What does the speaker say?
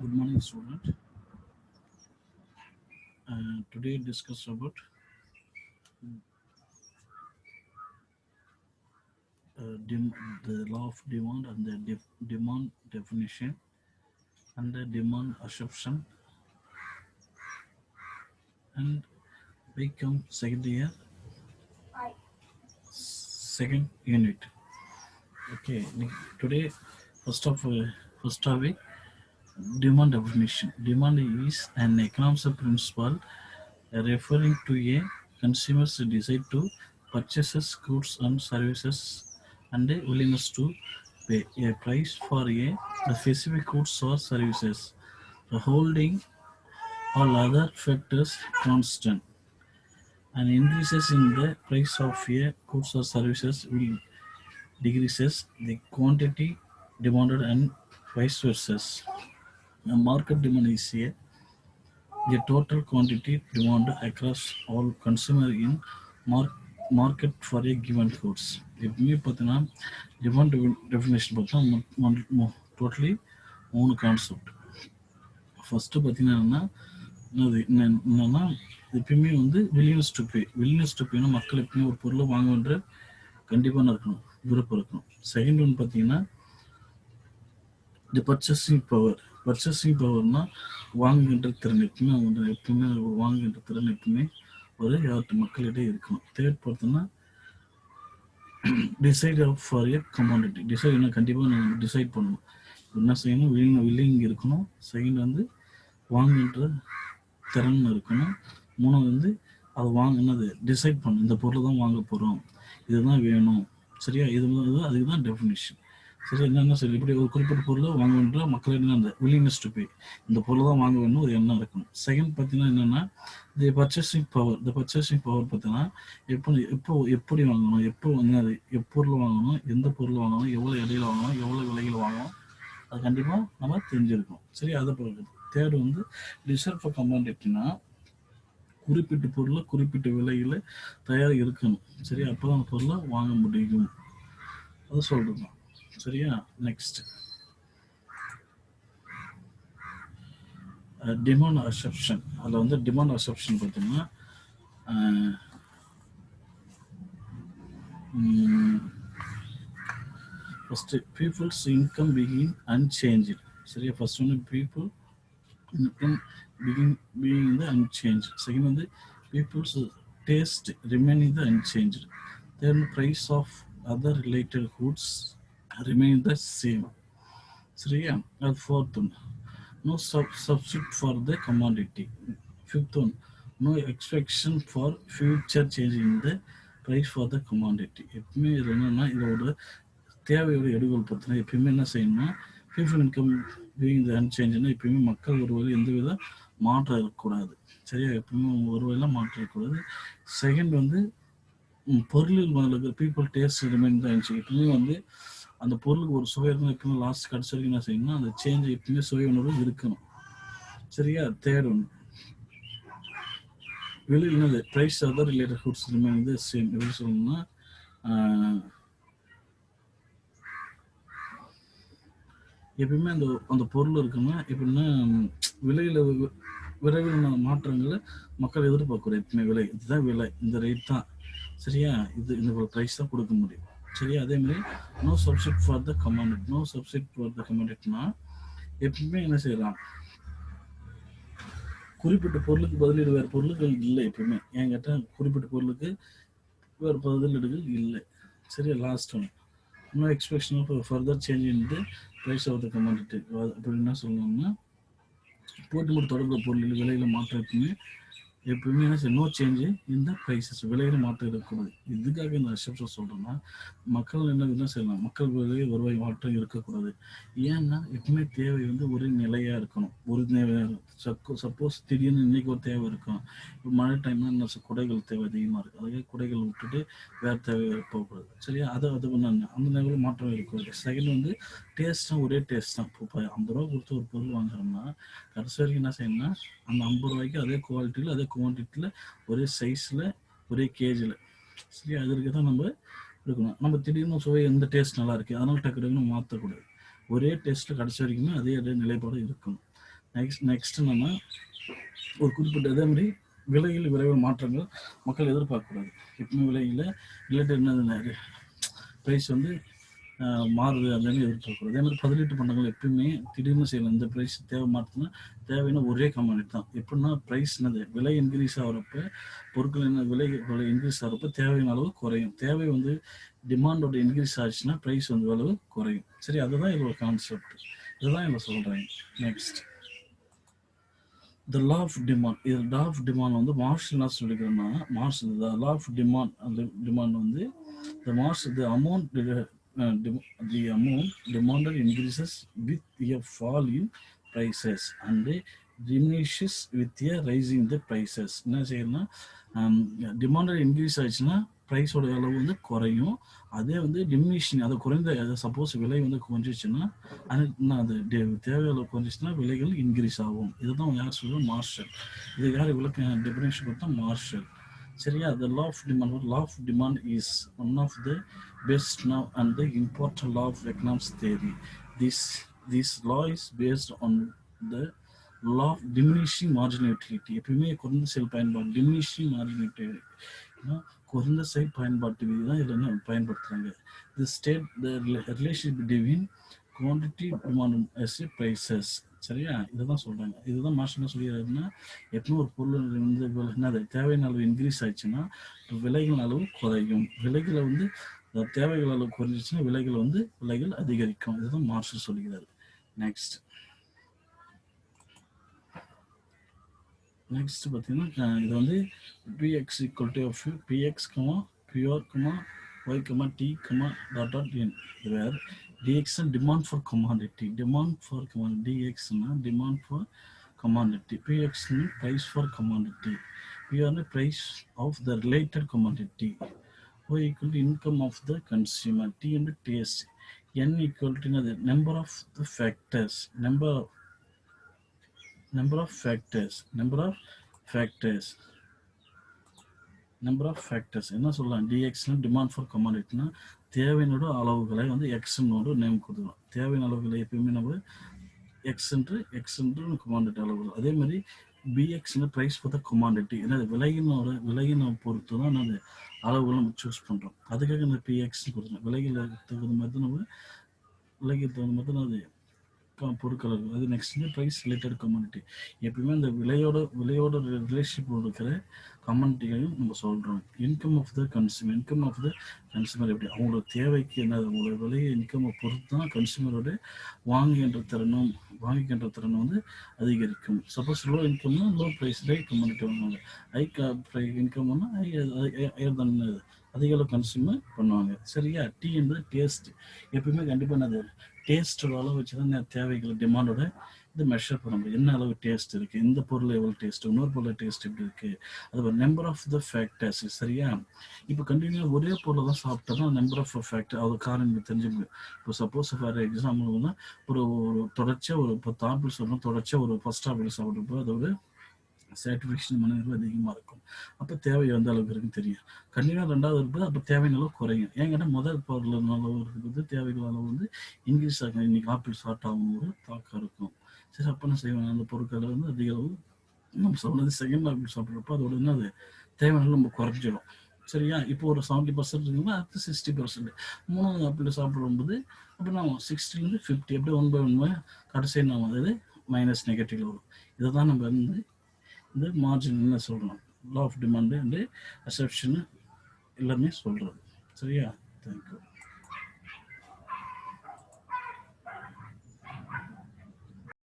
Good morning, student. Today discuss about the law of demand and the demand definition and the demand assumption, and we come second year, second unit. Okay, today first topic, demand definition. Demand is an economic principle referring to a consumer's desire to purchase goods and services and a willingness to pay a price for a specific goods or services. The holding all other factors constant, and increases in the price of a goods or services will decreases the quantity demanded and vice versa. The market demand is the total quantity demanded across all consumer in market for a given goods. எப்பவுமே பார்த்தீங்கன்னா demand definition பார்த்தா totally 3 concept. First பார்த்தீங்கன்னா என்னன்னா எப்பயுமே willingness to pay. Willingness to பேனா மக்கள் எப்பயுமே ஒரு பொருளை வாங்குன்ற கண்டிப்பாக இருக்கணும், விருப்பம் இருக்கணும். செகண்ட் ஒன்று பார்த்தீங்கன்னா தி பர்ச்சேசிங் பவர். பர்ச்சேசிங் பவர்னா வாங்குகின்ற திறன் எப்பவுமே வாங்குகின்ற திறன் எப்பவுமே ஒரு மக்களிடையே இருக்கணும். தேர்ட் பார்த்தோன்னா decide for A commodity. Decide கண்டிப்பாக நம்ம டிசைட் பண்ணணும், என்ன செய்யணும், வில்லிங் இருக்கணும். செகண்ட் வாங்குகின்ற திறன் இருக்கணும். மூணாவது அதை என்னது டிசைட் பண்ணணும், இந்த பொருளை தான் வாங்க போகிறோம், இதுதான் வேணும். சரியா, அதுக்கு தான் டெஃபினிஷன். சரி, என்னென்ன சரி இப்படி ஒரு குறிப்பிட்ட பொருளை வாங்குன்ற மக்களிடம் அந்த வில்லிங்னஸ் டு பே, இந்த பொருளை தான் வாங்க வேணும் ஒரு எண்ணம் இருக்கணும். செகண்ட் பார்த்தீங்கன்னா என்னென்னா தி பர்ச்சேசிங் பவர். இந்த பர்ச்சேசிங் பவர் பார்த்தீங்கன்னா எப்படி வாங்கணும், என்னது எப்பொருள் வாங்கணும், எந்த பொருள் வாங்கணும், எவ்வளோ இடையில வாங்கணும், எவ்வளோ விலையில் வாங்கணும், அது கண்டிப்பாக நம்ம தெரிஞ்சிருக்கணும். சரி, அதை பொறுத்து. தேர்டு டிசைட் ஃபார் கமாடிட்டினா குறிப்பிட்ட பொருளை குறிப்பிட்ட விலையில் தயார் இருக்கணும். சரி, அப்போ தான் அந்த பொருளை வாங்க முடியும், அது சொல்கிறது தான். சரியா, நெக்ஸ்ட் டிமாண்ட் அசப்ஷன். அதில் டிமாண்ட் அசப்ஷன் பார்த்தீங்கன்னா first people's income being unchanged. சரியா, first people income being the unchanged. Second people's taste remaining the unchanged. Then price of other related goods remain the same. Three, fourth one, no substitute for the commodity. Fifth one, no expectation for future change in the price for the commodity. எப்பவுமே இது என்னன்னா இதோட தேவையோட எடுகோல் பார்த்தீங்கன்னா எப்பயுமே என்ன செய்யணும்னா people income being the அன்சேஞ்சுன்னா எப்பயுமே மக்கள் ஒரு வழி எந்த வித மாற்றம் இருக்கக்கூடாது. சரியா, எப்பவுமே ஒரு வழியெல்லாம் மாற்றம் இருக்கக்கூடாது. செகண்ட் பொருளில் முதல்ல பீப்புள் டேஸ்ட் ரிமைன் தான் இருந்துச்சு. எப்பவுமே அந்த பொருளுக்கு ஒரு சுவை இருந்தால் எப்பவுமே லாஸ்ட் கடைசி வரைக்கும் என்ன செய்யணும்னா அந்த சேஞ்ச் எப்பவுமே சுவை உணர்வு இருக்கணும். சரியா, தேர்ட் ஒன்று வெளியில் என்னது price other related foods remain the same. எப்படி சொல்லணும்னா எப்பயுமே அந்த பொருள் இருக்குன்னா எப்படின்னா விலையில் விரைவில் மாற்றங்களை மக்கள் எதிர்பார்க்குறோம். எப்பவுமே விலை இதுதான் விலை, இந்த ரேட் தான். சரியா, இந்த ப்ரைஸ் தான் கொடுக்க முடியும். சரியா, அதே மாதிரி no substitute for the commodity. No substitute for the கமாடிட்டினா எப்பவுமே என்ன செய்யலாம், குறிப்பிட்ட பொருளுக்கு பதிலீடு வேறு பொருளுகள் இல்லை. எப்பவுமே ஏன் கேட்டால் குறிப்பிட்ட பொருளுக்கு வேறு பதிலீடுகள் இல்லை. சரியா, last one no expectation of further change in the price of the commodity. அப்படி என்ன சொல்லணும்னா போட்டி போட்டு தொடர்பு பொருளில் விலையில் மாற்றம் எப்பவுமே என்ன செய்ய நோ சேஞ்சு இந்த ப்ரைஸஸ், விலையில் மாற்றம் இருக்கக்கூடாது. இதுக்காக இந்த அசப்ஷன் சொல்கிறேன்னா மக்கள் என்ன செய்யலாம், மக்கள் வருவாய் மாற்றம் இருக்கக்கூடாது. ஏன்னா எப்பவுமே தேவை ஒரு நிலையாக இருக்கணும். ஒரு சப்போஸ் திடீர்னு இன்னைக்கு ஒரு தேவை இருக்கும். இப்போ மழை டைம்னா என்ன குடைகள் தேவை அதிகமாக இருக்குது, அதுக்காக குடைகள் விட்டுட்டு வேறு தேவை போகக்கூடாது. சரியா, அது பண்ணாங்க அந்த நேரத்தில் மாற்றம் இருக்கக்கூடாது. செகண்ட் டேஸ்ட்டும் ஒரே டேஸ்ட் தான். இப்போ 50 ரூபா கொடுத்து ஒரு பொருள் வாங்குறோம்னா கடைசி வரைக்கும் என்ன செய்யணும்னா அந்த 50 ரூபாய்க்கு அதே குவாலிட்டியில் அதே குவான்டிட்டியில் ஒரே சைஸில் ஒரே கேஜில். சரி, அதற்கு தான் நம்ம இருக்கணும். நம்ம திடீர்னு சுவை எந்த டேஸ்ட் நல்லா இருக்குது அதனால டக்கு டக்குன்னு மாற்றக்கூடாது. ஒரே டேஸ்ட்டில் கடைசி வரைக்குமே அதே நிலைப்பாடு இருக்கணும். நெக்ஸ்ட் நம்ம ஒரு குறிப்பிட்ட அதே மாதிரி விலையில் விரைவில் மாற்றங்கள் மக்கள் எதிர்பார்க்கக்கூடாது. எப்பவுமே விலையில் ரிலேட்டட் என்னது ப்ரைஸ் வந்து மாறுது அப்படின்னு எதிர்பார்க்கக்கூடாது. அதே மாதிரி பதிலீட்டு பண்டங்கள் எப்பயுமே திடீர்னு செய்யலாம். இந்த ப்ரைஸ் தேவை மாற்றுனா தேவைன்னா ஒரே கமாடிட்டி தான். எப்படின்னா ப்ரைஸ் என்னது விலை இன்க்ரீஸ் ஆகிறப்ப பொருட்கள் என்ன விலை இன்க்ரீஸ் ஆகிறப்ப தேவையான அளவு குறையும். தேவை வந்து டிமாண்டோட இன்க்ரீஸ் ஆச்சுன்னா ப்ரைஸ் வந்து அளவு குறையும். சரி, அதுதான் இதோட கான்செப்ட். இதுதான் இதில் சொல்கிறாங்க. Next the law of demand. இது லா ஆஃப் டிமாண்ட் வந்து மார்க்ஸ் என்ன சொல்லிக்கிறோம்னா த லா ஆஃப் டிமாண்ட். அந்த டிமாண்ட் வந்து the amount demanded increases with a fall in prices and diminishes with a rise in the prices. என்ன செய்யணும்னா demanded increase ஆச்சுன்னா ப்ரைஸோட அளவு வந்து குறையும். அதே வந்து டிமினிஷன் அதை குறைந்த சப்போஸ் விலை வந்து குறைஞ்சிச்சுன்னா அது தேவை அளவு குறைஞ்சிச்சுன்னா விலைகள் இன்க்ரீஸ் ஆகும். இதுதான் யார் சொல்லுவோம்? மார்ஷல். இது யார் விளக்க டெஃபினேஷன் கொடுத்தா? மார்ஷல். சரியா? the law of demand is one of the best now and the important law of economics theory. This law is based on the law of diminishing marginal utility. எப்பயுமே குறைந்த செயல் பயன்பாடு diminishing marginal utility குறைந்த செயல் பயன்பாட்டு விதி தான் இதில் என்ன பயன்படுத்துகிறாங்க. the state the relationship between quantity demand as a prices. சரியா? இதுதான் சொல்கிறாங்க. இதுதான் மாஸ்டர் என்ன சொல்லிடுறாருன்னா எப்பவும் ஒரு பொருள் வந்து என்னது தேவையான அளவு இன்க்ரீஸ் ஆயிடுச்சுன்னா விலைகள் அளவு குறையும். விலைகளை வந்து தேவைகள் அளவு குறைஞ்சிச்சுன்னா விலைகள் அதிகரிக்கும். இதுதான் மார்ஷல் சொல்லுகிறாரு. நெக்ஸ்ட் பார்த்தீங்கன்னா இது வந்து PX equal to F PX பியூர் ஒய் டி n. இது வேறு dx demand for commodity. dx na demand for commodity. px price for commodity. p price of the related commodity. y equal to income of the consumer. t and taste. n equal to number of the factors. number of factors என்ன சொல்லலாம்? dx demand for கமாடிட்டினா தேவையினோட அளவுகளை வந்து எக்ஸ்னோட name கொடுத்துக்கலாம். தேவையான அளவுகளை எப்பயுமே நம்ம எக்ஸ்ன்று commodity அளவுகள். அதே மாதிரி PX price for the commodity. ஏன்னா விலையினை பொறுத்து தான் அந்த அளவுகளை நம்ம சூஸ் பண்ணுறோம். அதுக்காக இந்த பிஎக்ஸ் கொடுத்துருவோம். விலையில் தகுந்த மாதிரி தான் அது பொருட்கள் இருக்குது. அது நெக்ஸ்ட் ப்ரைஸ் ரிலேட்டட் கமாடிட்டி. எப்பயுமே அந்த விலையோட ரிலேஷன்ஷிப் இருக்கிற கமாடிட்டிகளையும் நம்ம சொல்கிறோம். இன்கம் ஆஃப் த கன்சூமர் எப்படி அவங்களோட தேவைக்கு என்ன அவங்களோட விலையை இன்கம்மை பொறுத்து தான் கன்சூமரோட வாங்குகின்ற திறனை வந்து அதிகரிக்கும். சப்போஸ் லோ இன்கம்னா லோ ப்ரைஸில் கமாடிட்டி வாங்குவாங்க. ஹை இன்கம்னா அதிக அளவு கன்சூமர் பண்ணுவாங்க. சரியா? டீ என்பது டேஸ்ட். எப்பயுமே கண்டிப்பாக என்னது டேஸ்ட்டோட அளவு வச்சு தான் தேவைகள் டிமாண்டோட இது மெஷர் பண்ண முடியும். என்ன அளவு டேஸ்ட் இருக்குது, இந்த பொருள் எவ்வளோ டேஸ்ட், இன்னொரு பொருள் டேஸ்ட் எப்படி இருக்குது, அது ஒரு நம்பர் ஆஃப் த ஃபேக்டர்ஸ். சரியா? இப்போ கண்டினியூ ஒரே பொருளை தான் சாப்பிட்டோம்னா நம்பர் ஆஃப் ஃபேக்டர் அது காரணம் தெரிஞ்சுக்கணும். இப்போ சப்போஸ் ஃபார் எக்ஸாம்பிள் வந்து ஒரு தொடர்ச்சியாக ஒரு 10 ஆப்பிள் சாப்பிடணும். தொடர்ச்சியாக ஒரு ஃபர்ஸ்ட் ஆப்பிள் சாப்பிட்றப்போ அதோட சாட்டிஸ்ஃபேக்ஷன் மனதில் அதிகமாக இருக்கும். அப்போ தேவை எந்த அளவுக்கு இருக்குன்னு தெரியும். கண்டினியூவாக 2வது இருப்பது அப்போ தேவையான அளவு குறையும். ஏன்னா முதல் பொருள் அளவு இருக்கிறது தேவைகள் அளவு வந்து இன்க்ரீஸ் ஆகும். இன்னைக்கு ஆப்பிள் ஸ்டார்ட் ஆகும் ஒரு தாக்கம் இருக்கும். சரி, அப்போ என்ன செய்வாங்க? அந்த பொருட்களை வந்து அதிக அளவு நம்ம சொன்னது செகண்ட் ஆப்பிள் சாப்பிட்றப்போ அதோட என்னது தேவையான நம்ம குறைஞ்சிடும். சரியா? இப்போ ஒரு 70% இருக்குன்னா அடுத்து 60%. 3வது ஆப்பிள் சாப்பிடும்போது அப்போ நம்ம 60 50 எப்படி 1 by 1 கடைசி நம்ம அதாவது மைனஸ் நெகட்டிவ் வரும். இதை தான் நம்ம வந்து இந்த மார்ஜின் என்ன சொல்கிறோம்? லா ஆஃப் டிமாண்டு அண்டு அசெப்ஷனு எல்லாமே சொல்கிறது. சரியா? தேங்க்யூ.